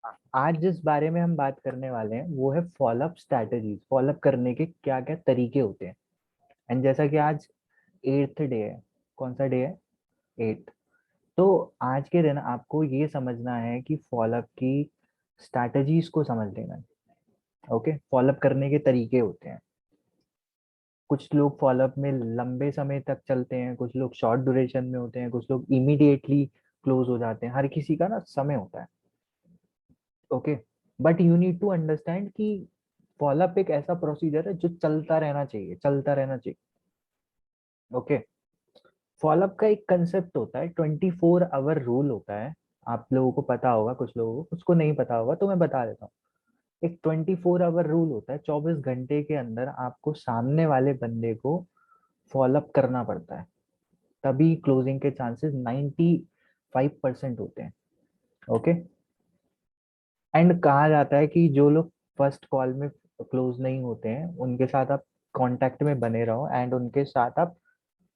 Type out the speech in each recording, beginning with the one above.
आज जिस बारे में हम बात करने वाले हैं वो है फॉलोअप स्ट्रैटेजीज। फॉलोअप करने के क्या क्या तरीके होते हैं। एंड जैसा कि आज 8th डे है। कौन सा डे है? 8th। तो आज के दिन आपको ये समझना है कि फॉलोअप की स्ट्रैटेजीज को समझ लेना है। ओके, फॉलोअप करने के तरीके होते हैं। कुछ लोग फॉलोअप में लंबे समय तक चलते हैं, कुछ लोग शॉर्ट ड्यूरेशन में होते हैं, कुछ लोग इमीडिएटली क्लोज हो जाते हैं। हर किसी का ना समय होता है। Okay, but you need to understand कि फॉलोअप एक ऐसा प्रोसीजर है जो चलता रहना चाहिए, चलता रहना चाहिए। ओके, फॉलोअप का एक कंसेप्ट होता है, 24 आवर रूल होता है। आप लोगों को पता होगा, कुछ लोगों को उसको नहीं पता होगा, तो मैं बता देता हूँ। एक 24 आवर रूल होता है, 24 घंटे के अंदर आपको सामने वाले बंदे को फॉलोअप करना पड़ता है, तभी क्लोजिंग के चांसेस 95% होते हैं। ओके, एंड कहा जाता है कि जो लोग फर्स्ट कॉल में क्लोज नहीं होते हैं उनके साथ आप कांटेक्ट में बने रहो, एंड उनके साथ आप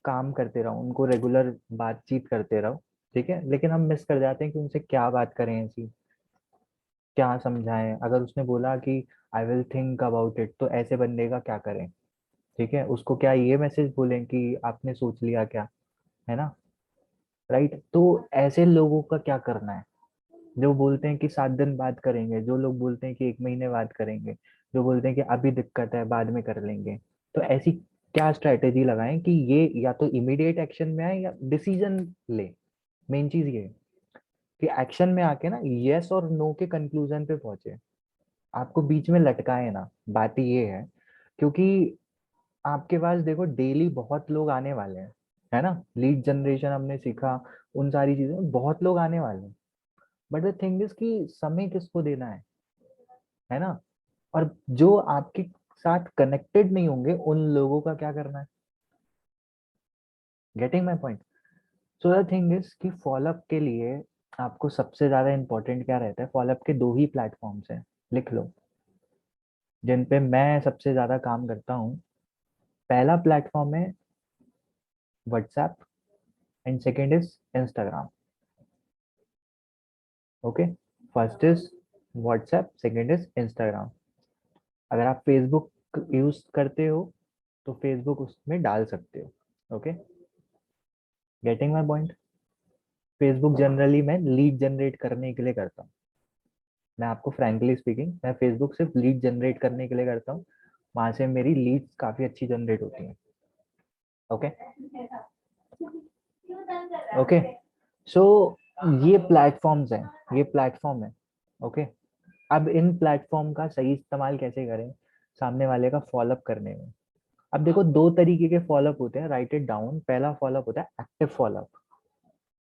काम करते रहो, उनको रेगुलर बातचीत करते रहो। ठीक है, लेकिन हम मिस कर जाते हैं कि उनसे क्या बात करें, ऐसी क्या समझाएं। अगर उसने बोला कि I will think about it, तो ऐसे बंदे का क्या करें? ठीक है, उसको क्या ये मैसेज बोलें कि आपने सोच लिया क्या? है ना? राइट, तो ऐसे लोगों का क्या करना है? जो बोलते हैं कि 7 दिन बाद करेंगे, जो लोग बोलते हैं कि 1 महीने बाद करेंगे, जो बोलते हैं कि अभी दिक्कत है बाद में कर लेंगे। तो ऐसी क्या स्ट्रैटेजी लगाएं कि ये या तो इमीडिएट एक्शन में आए या डिसीजन ले। मेन चीज ये है कि एक्शन में आके ना यस और नो के कंक्लूजन पे पहुंचे। आपको बीच में लटकाए ना, बात ये है। क्योंकि आपके पास देखो डेली बहुत लोग आने वाले हैं, है ना? लीड जनरेशन हमने सीखा, उन सारी चीजों में बहुत लोग आने वाले हैं। बट द थिंग इज कि समय किसको देना है ना? और जो आपके साथ कनेक्टेड नहीं होंगे उन लोगों का क्या करना है? Getting my point? So the thing is कि फॉलोअप के लिए आपको सबसे ज्यादा इंपॉर्टेंट क्या रहता है? फॉलोअप के दो ही प्लेटफॉर्म्स हैं, लिख लो, जिन पे मैं सबसे ज्यादा काम करता हूँ। पहला प्लेटफॉर्म है WhatsApp, and second is Instagram. Okay, first is WhatsApp, second is Instagram. अगर आप फेसबुक यूज करते हो तो फेसबुक उसमें डाल सकते हो। Okay, getting my point? Facebook generally मैं लीड जनरेट करने के लिए करता हूँ। मैं आपको फ्रैंकली स्पीकिंग, मैं फेसबुक सिर्फ लीड जनरेट करने के लिए करता हूँ। वहां से मेरी लीड्स काफी अच्छी जनरेट होती हैं। ओके, ओके, सो ये प्लेटफॉर्म्स हैं, ये प्लेटफॉर्म है। ओके, अब इन प्लेटफॉर्म का सही इस्तेमाल कैसे करें सामने वाले का फॉलोअप करने में? अब देखो, दो तरीके के फॉलोअप होते हैं, राइट इट डाउन। पहला फॉलोअप होता है एक्टिव फॉलोअप।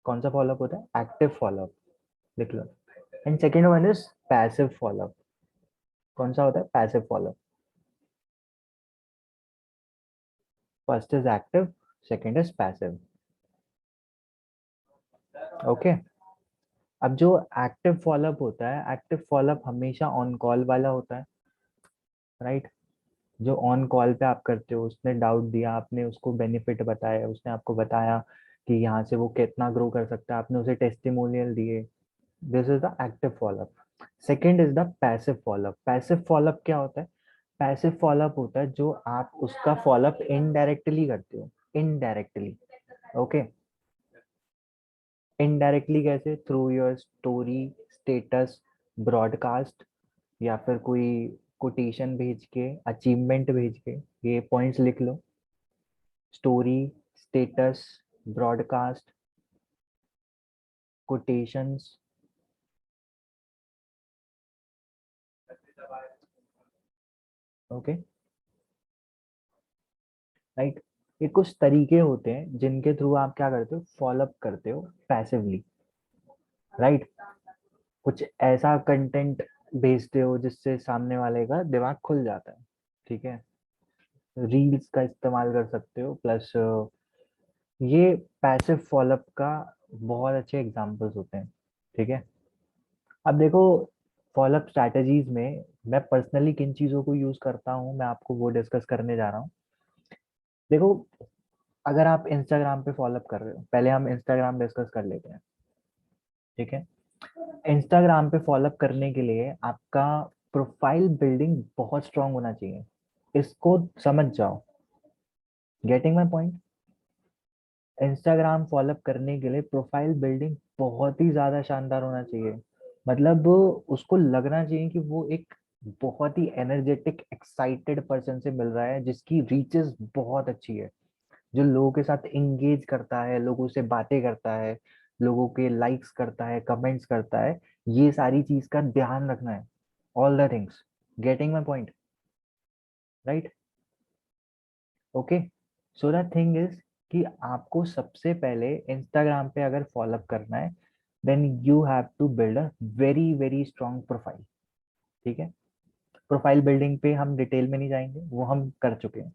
कौन सा फॉलोअप होता है? एक्टिव फॉलोअप, लिख लो। And second one is passive follow up. कौन सा होता है? Passive follow up. First is active, second is passive. Okay, अब जो एक्टिव फॉलोअप होता है, एक्टिव फॉलोअप हमेशा ऑन कॉल वाला होता है, राइट? जो ऑन कॉल पे आप करते हो, उसने डाउट दिया, आपने उसको बेनिफिट बताया, उसने आपको बताया कि यहाँ से वो कितना ग्रो कर सकता है, आपने उसे टेस्टिमोनियल दिए। This is the active follow up. Second is the passive follow up. Passive follow up क्या होता है? पैसिव फॉलोअप होता है जो आप उसका फॉलोअप इनडायरेक्टली करते हो, इनडायरेक्टली। ओके, इनडायरेक्टली कैसे? Through your story, status, broadcast, या फिर कोई कोटेशन भेज के, अचीवमेंट भेज के। ये पॉइंट्स लिख लो: story, status, broadcast, quotations. Okay, right. ये कुछ तरीके होते हैं जिनके थ्रू आप क्या करते हो? फॉलोअप करते हो पैसिवली, राइट? कुछ ऐसा कंटेंट भेजते हो जिससे सामने वाले का दिमाग खुल जाता है। ठीक है, रील्स का इस्तेमाल कर सकते हो, प्लस ये पैसिव फॉलोअप का बहुत अच्छे एग्जांपल्स होते हैं। ठीक है, अब देखो, फॉलोअप स्ट्रैटेजीज में मैं पर्सनली किन चीज़ों को यूज करता हूँ, मैं आपको वो डिस्कस करने जा रहा हूँ। देखो, अगर आप इंस्टाग्राम पे फॉलोअप कर रहे हो, पहले हम इंस्टाग्राम डिस्कस कर लेते हैं। ठीक है, इंस्टाग्राम पे फॉलोअप करने के लिए आपका प्रोफाइल बिल्डिंग बहुत स्ट्रांग होना चाहिए, इसको समझ जाओ। Getting my point? Instagram follow up करने के लिए प्रोफाइल बिल्डिंग बहुत ही ज्यादा शानदार होना चाहिए। मतलब उसको लगना चाहिए कि वो एक बहुत ही एनर्जेटिक एक्साइटेड पर्सन से मिल रहा है, जिसकी रीचेस बहुत अच्छी है, जो लोगों के साथ एंगेज करता है, लोगों से बातें करता है, लोगों के लाइक्स करता है, कमेंट्स करता है। ये सारी चीज का ध्यान रखना है, all the things. Getting my point? Right? Okay. So the thing is कि आपको सबसे पहले इंस्टाग्राम पे अगर फॉलोअप करना है, then you have to build a very very strong profile. ठीक है? प्रोफाइल बिल्डिंग पे हम डिटेल में नहीं जाएंगे, वो हम कर चुके हैं।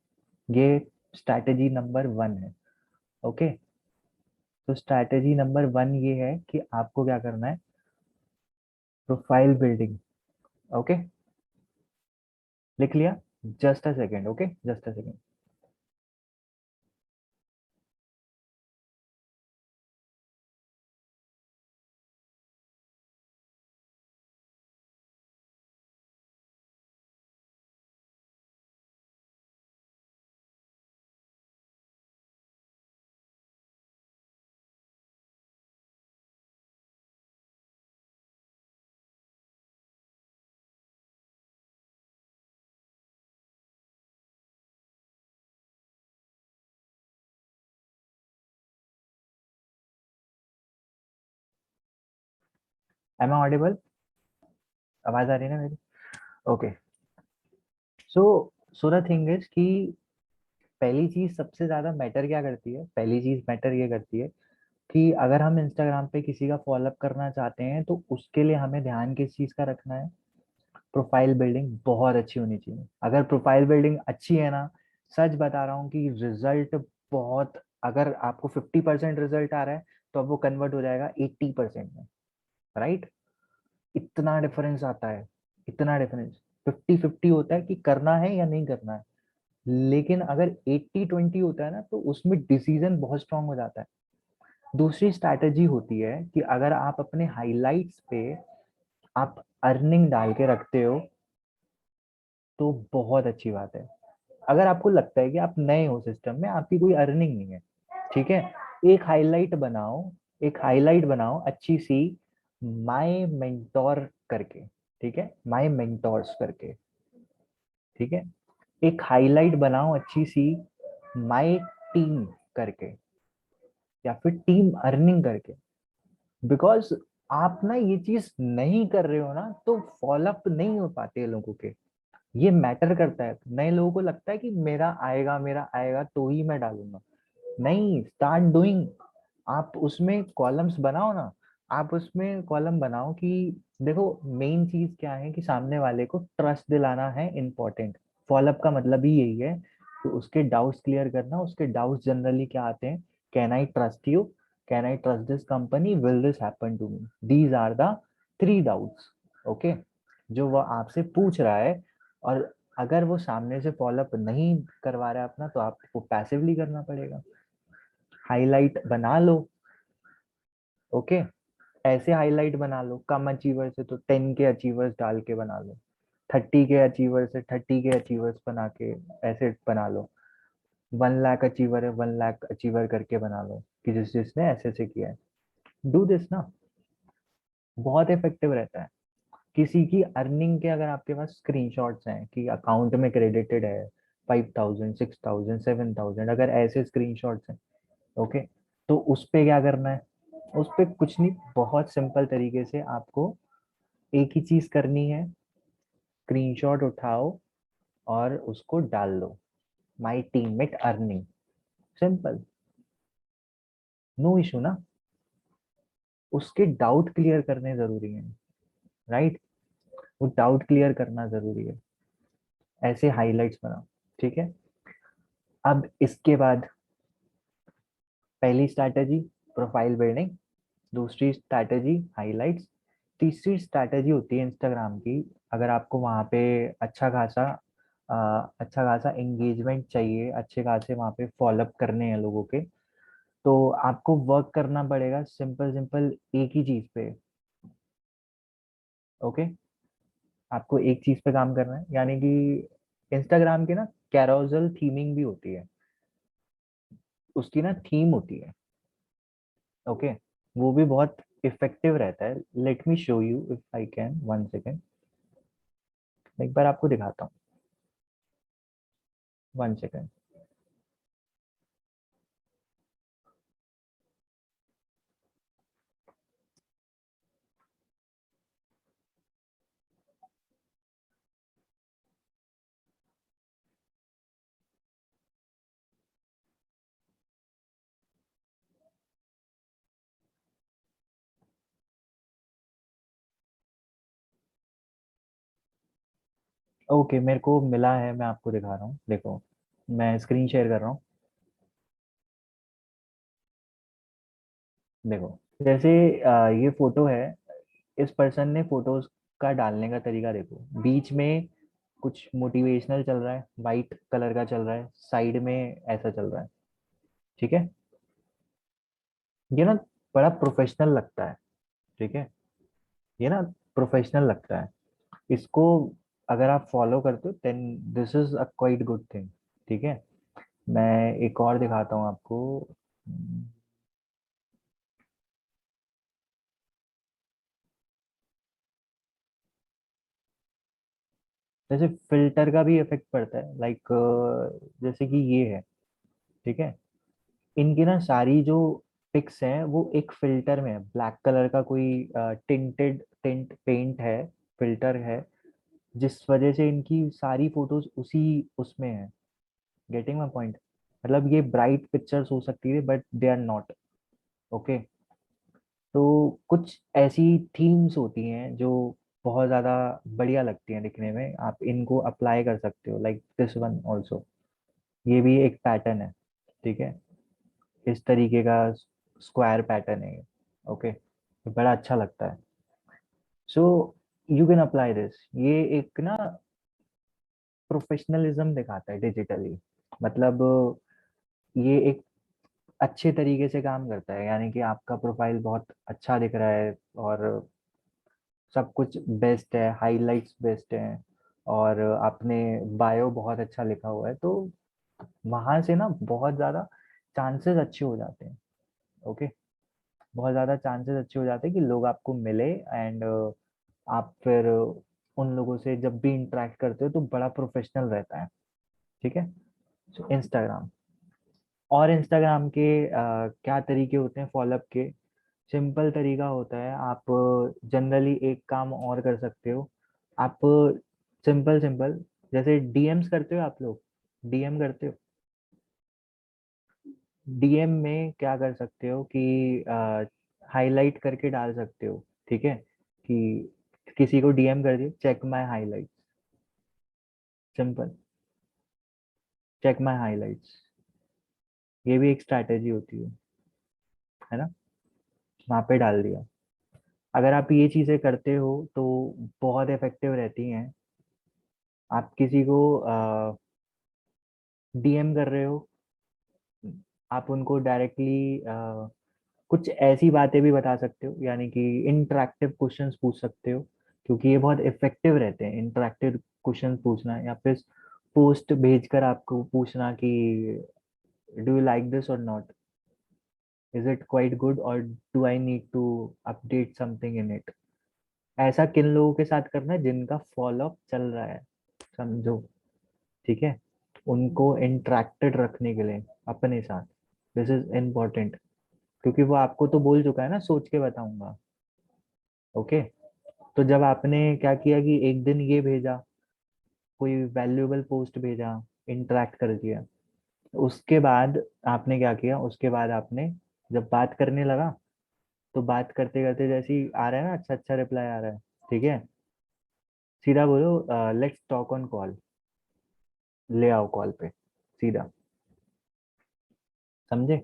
ये स्ट्रैटेजी नंबर 1 है। ओके। तो स्ट्रैटेजी नंबर 1 ये है कि आपको क्या करना है, प्रोफाइल बिल्डिंग। ओके, लिख लिया? Just a second, okay, just a second. Am I audible? आवाज आ रही है ना मेरी? Okay. So so the thing is कि पहली चीज सबसे ज्यादा मैटर क्या करती है, पहली चीज मैटर ये करती है कि अगर हम इंस्टाग्राम पे किसी का फॉलोअप करना चाहते हैं तो उसके लिए हमें ध्यान किस चीज का रखना है, प्रोफाइल बिल्डिंग बहुत अच्छी होनी चाहिए। अगर प्रोफाइल बिल्डिंग अच्छी है ना, सच बता रहा हूँ कि रिजल्ट बहुत, अगर आपको 50% रिजल्ट आ रहा है तो अब वो कन्वर्ट हो जाएगा 80% में। राइट? इतना डिफरेंस आता है, इतना डिफरेंस। 50-50 होता है कि करना है या नहीं करना है, लेकिन अगर 80-20 होता है ना, तो उसमें डिसीजन बहुत स्ट्रांग हो जाता है। दूसरी स्ट्रैटेजी होती है कि अगर आप अपने हाइलाइट्स पे आप अर्निंग डाल के रखते हो तो बहुत अच्छी बात है। अगर आपको लगता है कि आप नए हो सिस्टम में, आपकी कोई अर्निंग नहीं है, ठीक है, एक हाईलाइट बनाओ, एक हाईलाइट बनाओ अच्छी सी, माय मेंटोर करके। ठीक है? माय मेंटोर्स करके। ठीक है? एक हाईलाइट बनाओ अच्छी सी, माय टीम करके, या फिर टीम अर्निंग करके। बिकॉज आप ना ये चीज नहीं कर रहे हो ना, तो फॉलोअप नहीं हो पाते लोगों के। ये मैटर करता है। नए लोगों को लगता है कि मेरा आएगा तो ही मैं डालूंगा। नहीं, स्टार्ट डूइंग। आप उसमें कॉलम्स बनाओ ना, आप उसमें कॉलम बनाओ कि देखो, मेन चीज क्या है कि सामने वाले को ट्रस्ट दिलाना है, इम्पोर्टेंट। फॉलोअप का मतलब ही यही है कि उसके डाउट्स क्लियर करना। उसके डाउट्स जनरली क्या आते हैं, can I trust you, can I trust this company, will this happen to me. These are the 3 doubts. Okay, जो वो आपसे पूछ रहा है। और अगर वो सामने से फॉलोअप नहीं करवा रहा है अपना, तो आपको पैसिवली करना पड़ेगा। हाईलाइट बना लो। ओके, ऐसे हाईलाइट बना लो, कम अचीवर से तो 10 के अचीवर्स डाल के बना लो, 30 के अचीवर से 30 के अचीवर्स बना के ऐसे बना लो, 1 लाख अचीवर है 1 लाख अचीवर करके बना लो, कि जिसने ऐसे ऐसे किया है। डू दिस ना, बहुत इफेक्टिव रहता है। किसी की अर्निंग के अगर आपके पास स्क्रीनशॉट्स हैं कि अकाउंट में क्रेडिटेड है 5,000 6,000 7,000, अगर ऐसे स्क्रीनशॉट्स हैं, ओके, तो उस पे क्या करना है, उस पे कुछ नहीं, बहुत सिंपल तरीके से आपको एक ही चीज करनी है, स्क्रीनशॉट उठाओ और उसको डाल दो, my teammate earning. Simple, no issue ना। उसके डाउट क्लियर करने जरूरी है। राइट? वो डाउट क्लियर करना जरूरी है। ऐसे हाइलाइट्स बनाओ। ठीक है? अब इसके बाद पहली स्ट्रैटेजी प्रोफाइल बिल्डिंग, दूसरी स्ट्रैटेजी हाइलाइट्स, तीसरी स्ट्रैटेजी होती है इंस्टाग्राम की। अगर आपको वहाँ पे अच्छा खासा अच्छा खासा एंगेजमेंट चाहिए, अच्छे खासे वहाँ पे फॉलोअप करने हैं लोगों के, तो आपको वर्क करना पड़ेगा सिंपल सिंपल एक ही चीज पे, ओके, आपको एक चीज पे काम करना है, यानी कि इंस्टाग्राम की ना कैरोसल थीमिंग भी होती है, उसकी ना थीम होती है। ओके, वो भी बहुत इफेक्टिव रहता है। Let me show you if I can, one second, एक बार आपको दिखाता हूँ, वन सेकेंड। ओके, मेरे को मिला है, मैं आपको दिखा रहा हूँ, देखो मैं स्क्रीन शेयर कर रहा हूँ। देखो, जैसे ये फोटो है, इस पर्सन ने फोटोज का डालने का तरीका देखो, बीच में कुछ मोटिवेशनल चल रहा है, वाइट कलर का चल रहा है, साइड में ऐसा चल रहा है। ठीक है, ये ना बड़ा प्रोफेशनल लगता है। ठीक है, ये ना प्रोफेशनल लगता है, इसको अगर आप फॉलो करते हो then this is a quite good thing. ठीक है, मैं एक और दिखाता हूँ आपको। जैसे फिल्टर का भी इफेक्ट पड़ता है, लाइक जैसे कि ये है। ठीक है, इनकी ना सारी जो पिक्स हैं वो एक फिल्टर में है, ब्लैक कलर का कोई टिंटेड टिंट पेंट है, फिल्टर है, जिस वजह से इनकी सारी फोटोज उसी उसमें है। Getting my point? मतलब ये ब्राइट पिक्चर्स हो सकती है but they are not. Okay, तो कुछ ऐसी थीम्स होती हैं जो बहुत ज्यादा बढ़िया लगती हैं दिखने में, आप इनको अप्लाई कर सकते हो, लाइक दिस वन ऑल्सो। ये भी एक पैटर्न है। ठीक है, इस तरीके का स्क्वायर पैटर्न है ये। ओके, तो बड़ा अच्छा लगता है। So you can apply this, ये एक ना प्रोफेशनलिज्म दिखाता है डिजिटली। मतलब ये एक अच्छे तरीके से काम करता है, यानी कि आपका प्रोफाइल बहुत अच्छा दिख रहा है और सब कुछ बेस्ट है, हाइलाइट्स बेस्ट हैं, और आपने बायो बहुत अच्छा लिखा हुआ है, तो वहां से ना बहुत ज्यादा चांसेस अच्छे हो जाते हैं। ओके, बहुत ज्यादा चांसेस अच्छे हो जाते हैं कि लोग आपको मिले, एंड आप फिर उन लोगों से जब भी इंटरेक्ट करते हो तो बड़ा प्रोफेशनल रहता है। ठीक है, सो इंस्टाग्राम, और इंस्टाग्राम के क्या तरीके होते हैं फॉलोअप के? सिंपल तरीका होता है, आप जनरली एक काम और कर सकते हो। आप सिंपल सिंपल, जैसे डीएम्स करते हो आप लोग, डीएम करते हो, डीएम में क्या कर सकते हो कि हाईलाइट करके डाल सकते हो। ठीक है, कि किसी को डीएम कर दिया, check my highlights, simple, check my highlights, ये भी एक स्ट्रैटेजी होती है ना, वहां पे डाल दिया। अगर आप ये चीजें करते हो तो बहुत इफेक्टिव रहती हैं। आप किसी को डीएम कर रहे हो, आप उनको डायरेक्टली कुछ ऐसी बातें भी बता सकते हो, यानी कि इंटरेक्टिव क्वेश्चंस पूछ सकते हो, क्योंकि ये बहुत इफेक्टिव रहते हैं इंटरेक्टिव क्वेश्चंस पूछना, या फिर पोस्ट भेजकर आपको पूछना कि डू यू लाइक दिस और not, is it quite good, और do I need to update something in it. ऐसा किन लोगों के साथ करना है? जिनका फॉलोअप चल रहा है, समझो। ठीक है, उनको इंटरेक्टेड रखने के लिए अपने साथ, दिस इज इम्पोर्टेंट, क्योंकि वो आपको तो बोल चुका है ना, सोच के बताऊंगा। ओके, तो जब आपने क्या किया कि एक दिन ये भेजा, कोई वैल्यूएबल पोस्ट भेजा, इंटरेक्ट कर दिया, उसके बाद आपने क्या किया, उसके बाद आपने जब बात करने लगा, तो बात करते करते जैसे ही आ रहा है ना, अच्छा अच्छा रिप्लाई आ रहा है, ठीक है, सीधा बोलो लेट्स टॉक ऑन कॉल, ले आओ कॉल पे सीधा। समझे?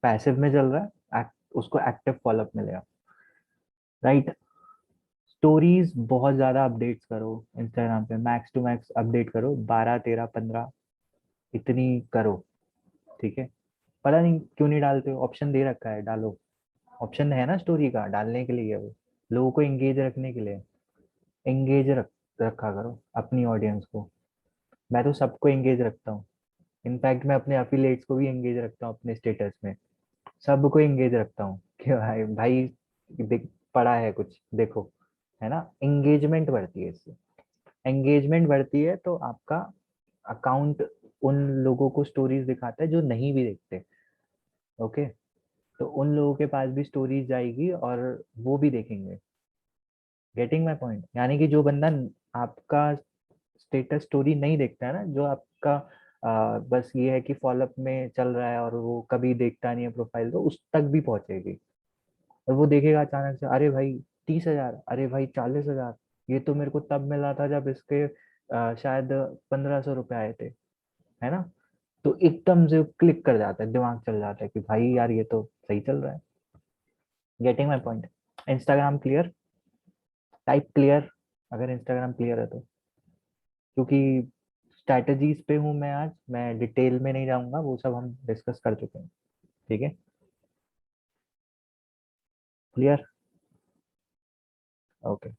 पैसिव में चल रहा है, उसको एक्टिव फॉलोअप में ले आओ। राइट, स्टोरीज बहुत ज्यादा अपडेट्स करो इंस्टाग्राम पे, मैक्स टू मैक्स अपडेट करो, 12 13 15, इतनी करो। ठीक है, पता नहीं क्यों नहीं डालते हो, ऑप्शन दे रखा है, डालो। ऑप्शन है ना स्टोरी का डालने के लिए, वो लोगों को एंगेज रखने के लिए। एंगेज रखा करो अपनी ऑडियंस को। मैं तो सबको एंगेज रखता हूँ। इनफैक्ट मैं अपने अफिलिएट्स को भी एंगेज रखता हूँ अपने स्टेटस में। सबको एंगेज रखता हूँ कि भाई भाई देख, पड़ा है कुछ देखो, है ना। एंगेजमेंट बढ़ती है इससे। एंगेजमेंट बढ़ती है तो आपका अकाउंट उन लोगों को स्टोरीज दिखाता है जो नहीं भी देखते। ओके, तो उन लोगों के पास भी स्टोरीज जाएगी और वो भी देखेंगे। Getting my point? यानी कि जो बंदा आपका स्टेटस स्टोरी नहीं देखता है ना, जो आपका बस ये है कि फॉलोअप में चल रहा है और वो कभी देखता नहीं है प्रोफाइल, तो उस तक भी पहुंचेगी। और वो देखेगा अचानक से, अरे भाई 30,000, अरे भाई 40,000, ये तो मेरे को तब मिला था जब इसके शायद 1,500 रुपये आए थे, है ना। तो एकदम से क्लिक कर जाता है, दिमाग चल जाता है कि भाई यार ये तो सही चल रहा है। Getting my point? Instagram clear? Type clear अगर इंस्टाग्राम क्लियर है तो। क्योंकि स्ट्रैटेजीज पे हूँ मैं आज, मैं डिटेल में नहीं जाऊंगा, वो सब हम डिस्कस कर चुके हैं। ठीक है, क्लियर? ओके।